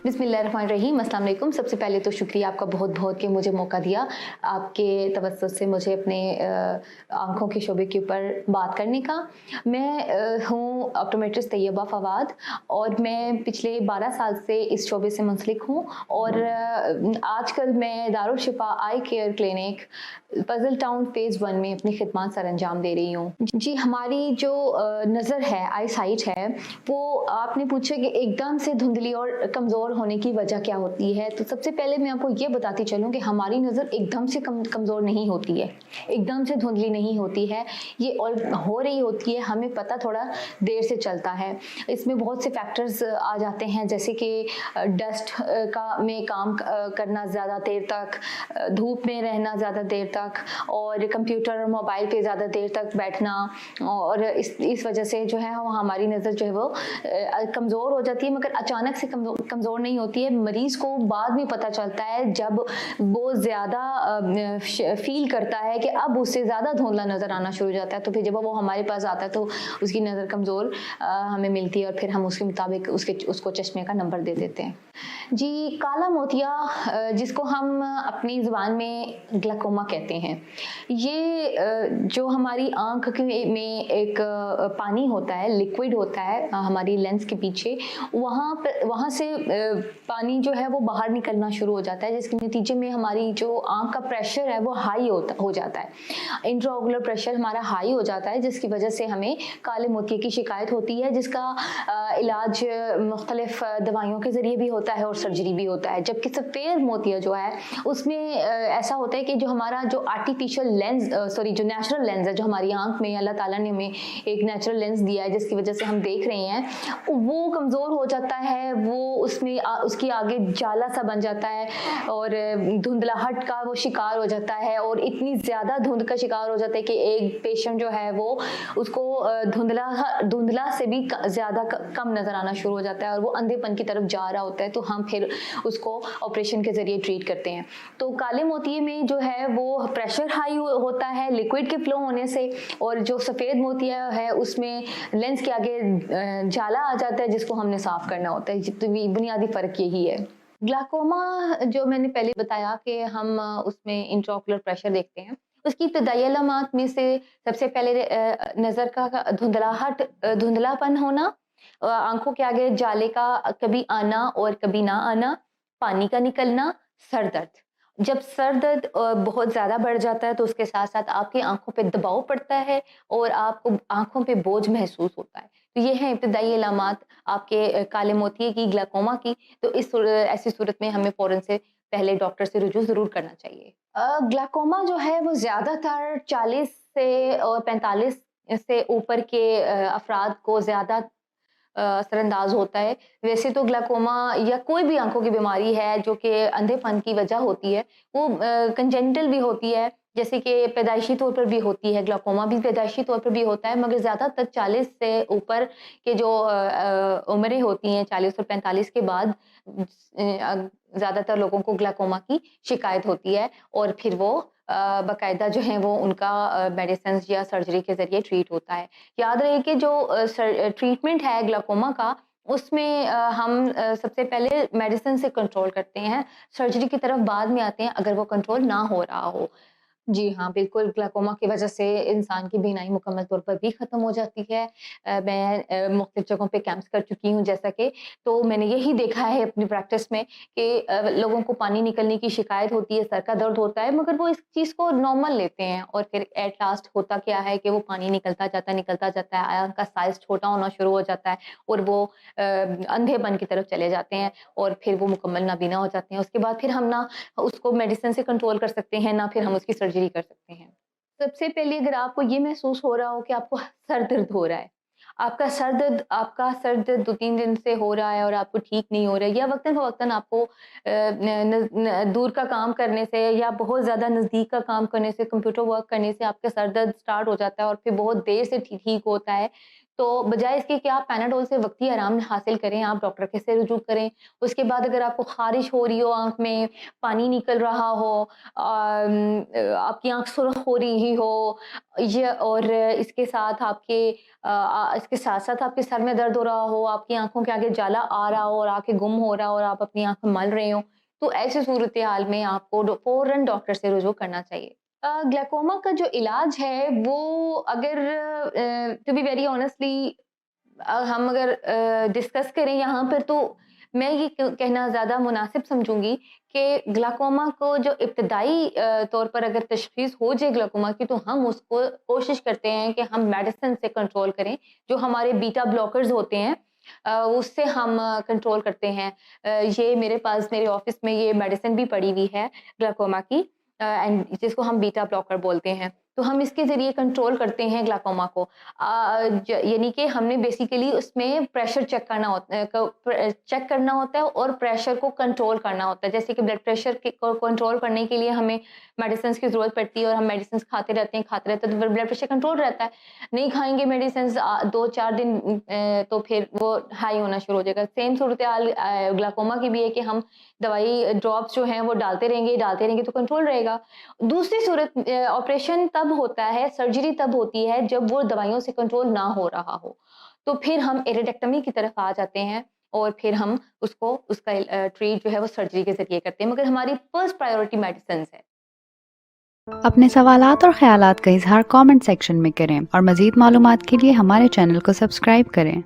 बिस्मिल्लाहिर्रहमानिर्रहीम, अस्सलाम वालेकुम। सबसे पहले तो शुक्रिया आपका बहुत बहुत कि मुझे मौका दिया आपके तवज्जुह से मुझे अपने आँखों के शोबे के ऊपर बात करने का। मैं हूँ ऑप्टोमेट्रिस्ट तैयबा फवाद और मैं पिछले 12 साल से इस शोबे से मुंसलिक हूँ और आजकल मैं Darul Shifa eye care clinic पज़ल टाउन फ़ेज़ 1 में अपनी खिदमत सरअंजाम दे रही हूँ। जी, हमारी जो नज़र है, आई साइट है, वो आपने पूछा कि एकदम से धुंधली और कमज़ोर होने की वजह क्या होती है? तो सबसे पहले मैं आपको ये बताती चलूँ कि हमारी नज़र एकदम से कमज़ोर नहीं होती है, एकदम से धुंधली नहीं होती है, ये और हो रही होती है, हमें पता थोड़ा देर से चलता है। इसमें बहुत से फैक्टर्स आ जाते हैं, जैसे कि डस्ट का में काम करना ज़्यादा देर तक, धूप में रहना ज़्यादा देर तक और कंप्यूटर और मोबाइल पे ज़्यादा देर तक बैठना, और इस वजह से जो है हमारी नज़र जो है वो कमज़ोर हो जाती है, मगर अचानक से कमज़ोर नहीं होती है। मरीज़ को बाद में पता चलता है जब वो ज़्यादा फील करता है कि अब उससे ज़्यादा धुंधला नज़र आना शुरू हो जाता है, तो फिर जब वो हमारे पास आता है तो उसकी नज़र कमज़ोर हमें मिलती है और फिर हम उसके मुताबिक उसको चश्मे का नंबर दे देते हैं। जी, काला मोतिया जिसको हम अपनी ज़ुबान में ग्लाकोमा कहते हैं, ये जो हमारी आँख में एक पानी होता है, लिक्विड होता है हमारी लेंस के पीछे, वहाँ से पानी जो है वो बाहर निकलना शुरू हो जाता है, जिसके नतीजे में हमारी जो आँख का प्रेशर है वो हाई हो जाता है। इंट्राओकुलर प्रेशर हमारा हाई हो जाता है, जिसकी वजह से हमें काले मोतिये की शिकायत होती है, जिसका इलाज मुख्तलिफ दवाइयों के ज़रिए भी होता है और सर्जरी भी होता है। जबकि सफ़ेद मोतिया जो है उसमें ऐसा होता है कि जो हमारा जो आर्टिफिशियल लेंस जो नेचुरल लेंस है, जो हमारी आँख में अल्लाह ताला ने हमें एक नेचुरल लेंस दिया है जिसकी वजह से हम देख रहे हैं, वो कमज़ोर हो जाता है, वो उसमें उसकी आगे जाला सा बन जाता है और धुंधलाहट का वो शिकार हो जाता है, और इतनी ज़्यादा धुंध का शिकार हो जाता है कि एक पेशेंट जो है वो उसको धुंधला से भी ज़्यादा कम नज़र आना शुरू हो जाता है और वो अंधेपन की तरफ जा रहा होता है, तो हम फिर उसको ऑपरेशन के ज़रिए ट्रीट करते हैं। तो काले मोतिये में जो है वो प्रेशर हाई होता है लिक्विड के फ्लो होने से, और जो सफ़ेद मोतिया है उसमें लेंस के आगे जाला आ जाता है जिसको हमने साफ़ करना होता है। तो बुनियादी फ़र्क यही है। ग्लाकोमा जो मैंने पहले बताया कि हम उसमें इंट्राओकुलर प्रेशर देखते हैं, उसकी इब्तदाई अलामात में से सबसे पहले नज़र का धुंधलापन होना, आँखों के आगे जाले का कभी आना और कभी ना आना, पानी का निकलना, सर दर्द। जब सर दर्द बहुत ज़्यादा बढ़ जाता है तो उसके साथ-साथ आपकी आँखों पे दबाव पड़ता है और आपको आँखों पे बोझ महसूस होता है। तो ये हैं इब्तदाई अलामात आपके काले मोतिये की, ग्लाकोमा की। तो ऐसी सूरत में हमें फ़ौरन से पहले डॉक्टर से रुजू ज़रूर करना चाहिए। ग्लाकोमा जो है वो ज़्यादातर 40 से 45 से ऊपर के अफ़राद को ज़्यादा असरअंदाज होता है। वैसे तो ग्लाकोमा या कोई भी आँखों की बीमारी है जो कि अंधेपन की वजह होती है, वो कंजेनिटल भी होती है, जैसे कि पैदाइशी तौर पर भी होती है, ग्लाकोमा भी पैदाइशी तौर पर भी होता है, मगर ज़्यादातर 40 से ऊपर के जो उम्रें होती हैं, 40 और 45 के बाद ज़्यादातर लोगों को ग्लाकोमा की शिकायत होती है और फिर वो बाकायदा जो है वो उनका मेडिसिन्स या सर्जरी के ज़रिए ट्रीट होता है। याद रहे कि जो ट्रीटमेंट है ग्लाकोमा का, उसमें हम सबसे पहले मेडिसिन से कंट्रोल करते हैं, सर्जरी की तरफ बाद में आते हैं अगर वो कंट्रोल ना हो रहा हो। जी हाँ, बिल्कुल, ग्लाकोमा की वजह से इंसान की बीनाई मुकम्मल तौर पर भी ख़त्म हो जाती है। मैं मुख्तलिफ़ जगहों पे कैंप्स कर चुकी हूँ जैसा कि, तो मैंने यही देखा है अपनी प्रैक्टिस में कि लोगों को पानी निकलने की शिकायत होती है, सर का दर्द होता है, मगर वो इस चीज़ को नॉर्मल लेते हैं और फिर एट लास्ट होता क्या है कि वो पानी निकलता जाता है, आँख का साइज़ छोटा होना शुरू हो जाता है और वो अंधेपन की तरफ चले जाते हैं और फिर वो मुकम्मल नाबीना हो जाते हैं। उसके बाद फिर हम ना उसको मेडिसिन से कंट्रोल कर सकते हैं, ना फिर हम उसकी सर्जरी कर सकते हैं। सबसे पहले अगर आपको ये महसूस हो रहा हो कि आपको सर दर्द हो रहा है, आपका सर दर्द 2-3 दिन से हो रहा है और आपको ठीक नहीं हो रहा है, या वक़्तन-फ़वक़्तन आपको न न न दूर का काम करने से या बहुत ज़्यादा नज़दीक का काम करने से, कंप्यूटर वर्क करने से आपका सर दर्द स्टार्ट हो जाता है और फिर बहुत देर से ठीक होता है, तो बजाय इसके कि आप पैनाडोल से वक्ती आराम हासिल करें, आप डॉक्टर के से रुजू करें। उसके बाद अगर आपको ख़ारिश हो रही हो, आँख में पानी निकल रहा हो, आपकी आँख सुर्ख हो रही हो, ये और इसके साथ-साथ आपके सर में दर्द हो रहा हो, आपकी आँखों के आगे जाला आ रहा हो और आँखें गुम हो रहा हो और आप अपनी आँखें मल रहे हो, तो ऐसी सूरत-ए-हाल में आपको फ़ौरन डॉक्टर से रुजू करना चाहिए। ग्लाइकोमा का जो इलाज है वो अगर टू बी वेरी ऑनेस्टली हम अगर डिस्कस करें यहाँ पर, तो मैं ये कहना ज़्यादा मुनासिब समझूंगी कि ग्लाइकोमा को जो इब्तदाई तौर पर अगर तशख़ीस हो जाए ग्लाइकोमा की, तो हम उसको कोशिश करते हैं कि हम मेडिसिन से कंट्रोल करें। जो हमारे बीटा ब्लॉकर्स होते हैं उससे हम कंट्रोल करते हैं। ये मेरे पास मेरे ऑफिस में ये मेडिसिन भी पड़ी हुई है ग्लाइकोमा की, एंड जिसको हम बीटा ब्लॉकर बोलते हैं। तो हम इसके ज़रिए कंट्रोल करते हैं ग्लाइकोमा को। यानी कि हमने बेसिकली उसमें प्रेशर चेक करना होता है और प्रेशर को कंट्रोल करना होता है। जैसे कि ब्लड प्रेशर को कंट्रोल करने के लिए हमें मेडिसिन्स की ज़रूरत पड़ती है और हम मेडिसिन्स खाते रहते हैं तो फिर ब्लड प्रेशर कंट्रोल रहता है। नहीं खाएँगे मेडिसिन्स 2-4 दिन तो फिर वो हाई होना शुरू हो जाएगा। सेम सूरत-ए-हाल ग्लाइकोमा की भी है कि हम दवाई ड्रॉप्स जो हैं वो डालते रहेंगे तो कंट्रोल रहेगा। दूसरी सूरत ऑपरेशन तब होता है, सर्जरी तब होती है जब वो दवाइयों से कंट्रोल ना हो रहा हो। तो फिर हम एरेक्टोमी की तरफ आ जाते हैं और फिर हम उसका ट्रीट जो है वो सर्जरी के ज़रिए करते हैं, मगर हमारी फर्स्ट प्रायोरिटी मेडिसिन्स है। अपने सवालात और ख़यालात का इज़हार कमेंट सेक्शन में करें और मज़ीद मालूमात के लिए हमारे चैनल को सब्सक्राइब करें।